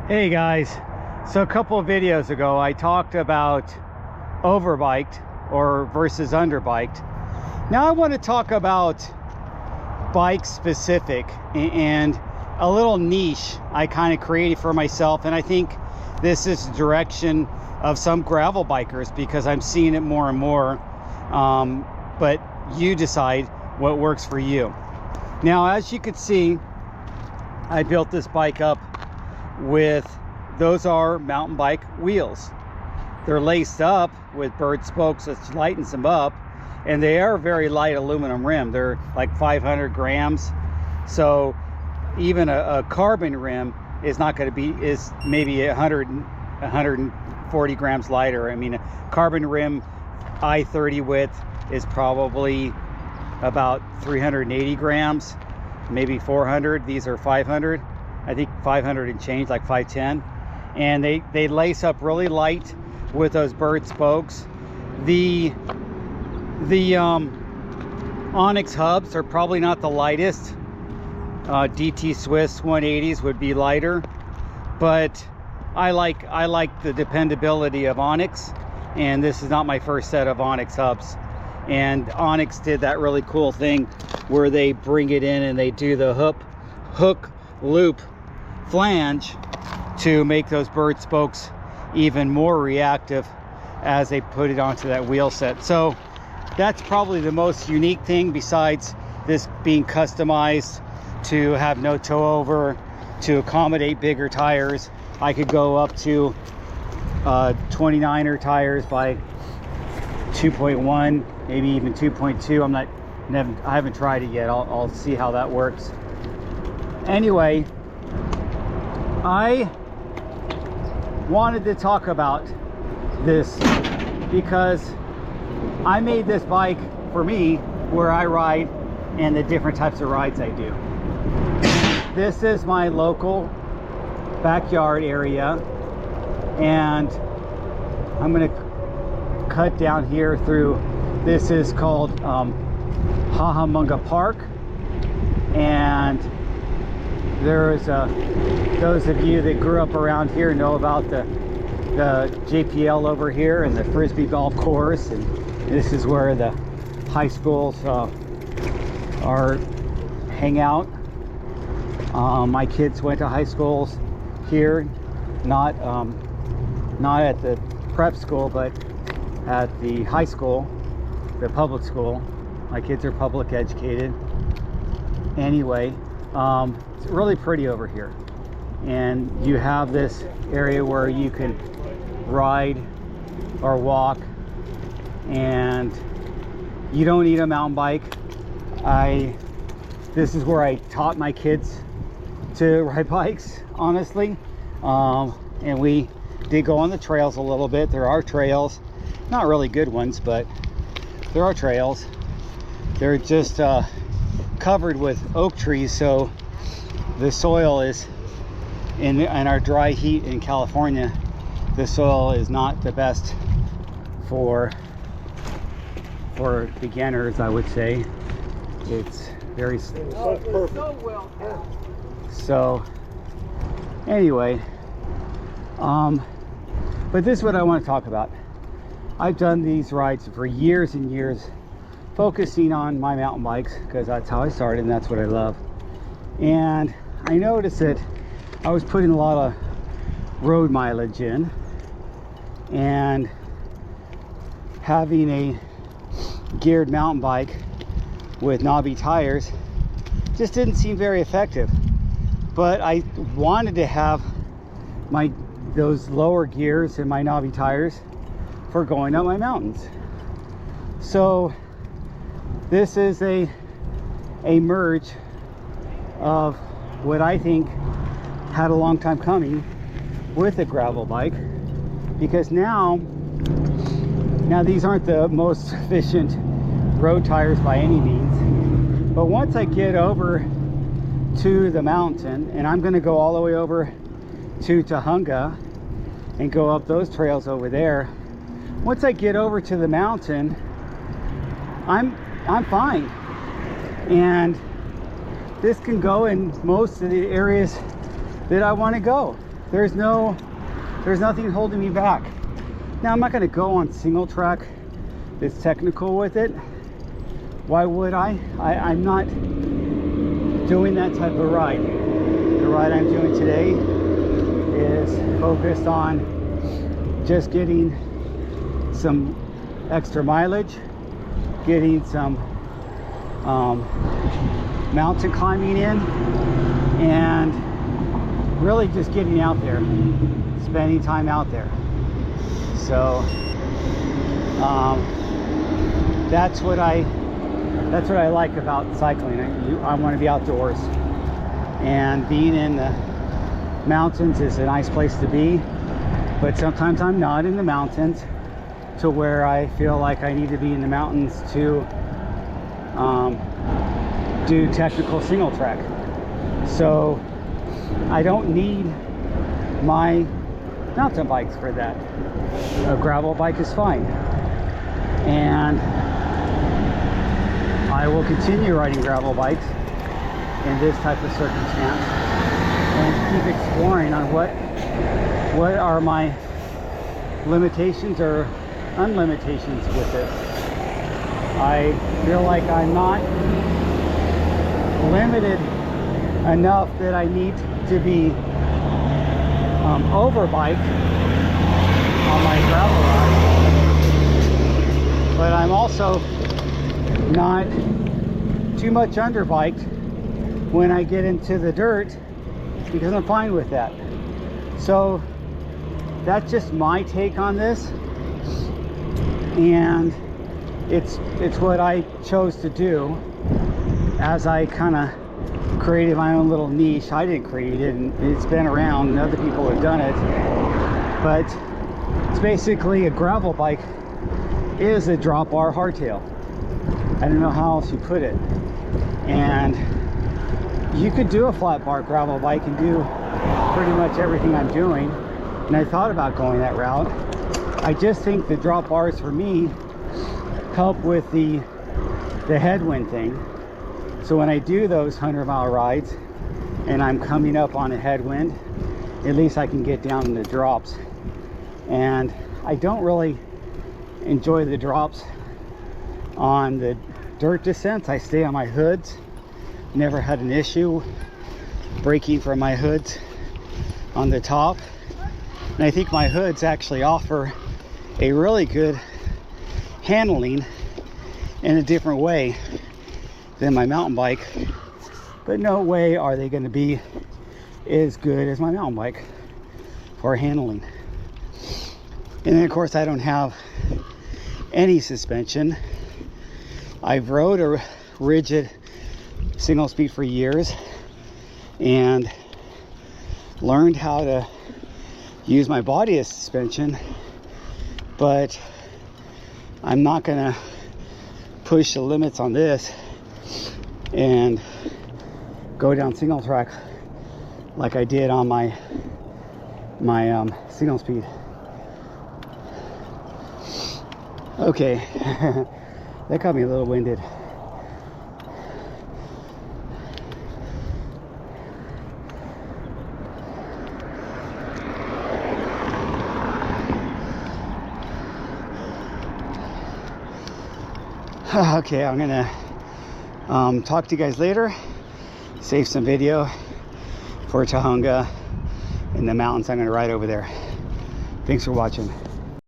Hey guys, so a couple of videos ago I talked about overbiked or versus underbiked. Now I want to talk about bike specific and a little niche I kind of created for myself, and I think this is the direction of some gravel bikers because I'm seeing it more and more. But you decide what works for you. Now, as you can see, I built this bike up with, those are mountain bike wheels. They're laced up with bird spokes, which lightens them up, and they are very light aluminum rim. They're like 500 grams. So even a carbon rim is not going to be, is maybe 140 grams lighter. I mean, a carbon rim I-30 width is probably about 380 grams, maybe 400. These are 500. I think 500 and change, like 510. And they lace up really light with those bird spokes. The Onyx hubs are probably not the lightest. DT Swiss 180s would be lighter, but I like the dependability of Onyx, and this is not my first set of Onyx hubs. And Onyx did that really cool thing where they bring it in and they do the hook loop flange to make those bird spokes even more reactive as they put it onto that wheel set. So that's probably the most unique thing, besides this being customized to have no toe over, to accommodate bigger tires. I could go up to 29er tires by 2.1, maybe even 2.2. I haven't tried it yet. I'll see how that works. Anyway, I wanted to talk about this because I made this bike for me, where I ride and the different types of rides I do. This is my local backyard area, and I'm going to cut down here through, this is called Hahamunga Park, and there's those of you that grew up around here know about the JPL over here and the Frisbee golf course, and this is where the high schools hang out. My kids went to high schools here, not at the prep school, but at the high school, the public school. My kids are public educated. Anyway, it's really pretty over here, and you have this area where you can ride or walk, and you don't need a mountain bike. This is where I taught my kids to ride bikes, honestly. And we did go on the trails a little bit. There are trails, not really good ones, but there are trails. They're just covered with oak trees, so the soil is, in our dry heat in California, the soil is not the best for beginners, I would say. It's very so anyway, but this is what I want to talk about. I've done these rides for years and years, focusing on my mountain bikes because that's how I started and that's what I love. And I noticed that I was putting a lot of road mileage in, and having a geared mountain bike with knobby tires just didn't seem very effective. But I wanted to have those lower gears in my knobby tires for going up my mountains. So this is a merge of what I think had a long time coming with a gravel bike, because now these aren't the most efficient road tires by any means, but once I get over to the mountain, and I'm going to go all the way over to Tujunga and go up those trails over there, once I get over to the mountain, I'm fine. And this can go in most of the areas that I want to go. there's nothing holding me back. Now, I'm not going to go on single track that's technical with it. Why would I? I'm not doing that type of ride. The ride I'm doing today is focused on just getting some extra mileage, getting some mountain climbing in, and really just getting out there, spending time out there. So that's what I like about cycling. I want to be outdoors, and being in the mountains is a nice place to be, but sometimes I'm not in the mountains to where I feel like I need to be in the mountains to do technical single track. So I don't need my mountain bikes for that. A gravel bike is fine, and I will continue riding gravel bikes in this type of circumstance and keep exploring on what are my limitations or unlimitations with this. I feel like I'm not limited enough that I need to be over biked on my gravel ride, but I'm also not too much under biked when I get into the dirt, because I'm fine with that. So that's just my take on this, and it's what I chose to do as I kind of created my own little niche. I didn't create it, and it's been around and other people have done it, but it's basically a gravel bike is a drop bar hardtail. I don't know how else you put it. And you could do a flat bar gravel bike and do pretty much everything I'm doing, and I thought about going that route. I just think the drop bars for me help with the headwind thing. So when I do those 100-mile rides and I'm coming up on a headwind, at least I can get down in the drops. And I don't really enjoy the drops on the dirt descents. I stay on my hoods. Never had an issue braking from my hoods on the top. And I think my hoods actually offer a really good handling in a different way than my mountain bike, but no way are they going to be as good as my mountain bike for handling. And then of course I don't have any suspension. I've rode a rigid single speed for years and learned how to use my body as suspension, but I'm not gonna push the limits on this and go down single track like I did on my single speed. Okay, that got me a little winded. Okay, I'm gonna talk to you guys later, save some video for Tujunga and the mountains I'm gonna ride over there. Thanks for watching.